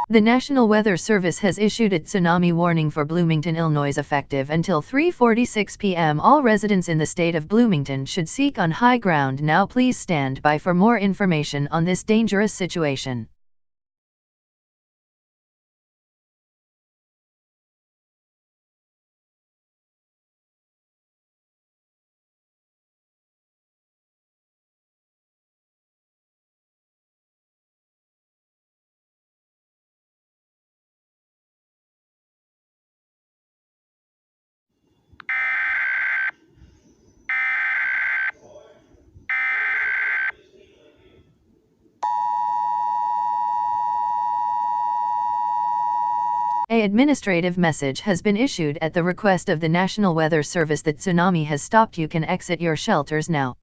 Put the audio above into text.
The National Weather Service has issued its tsunami warning for Bloomington, Illinois effective until 3:46 p.m. All residents in the state of Bloomington should seek on high ground now. Please stand by for more information on this dangerous situation. An administrative message has been issued at the request of the National Weather Service that tsunami has stopped. You can exit your shelters now.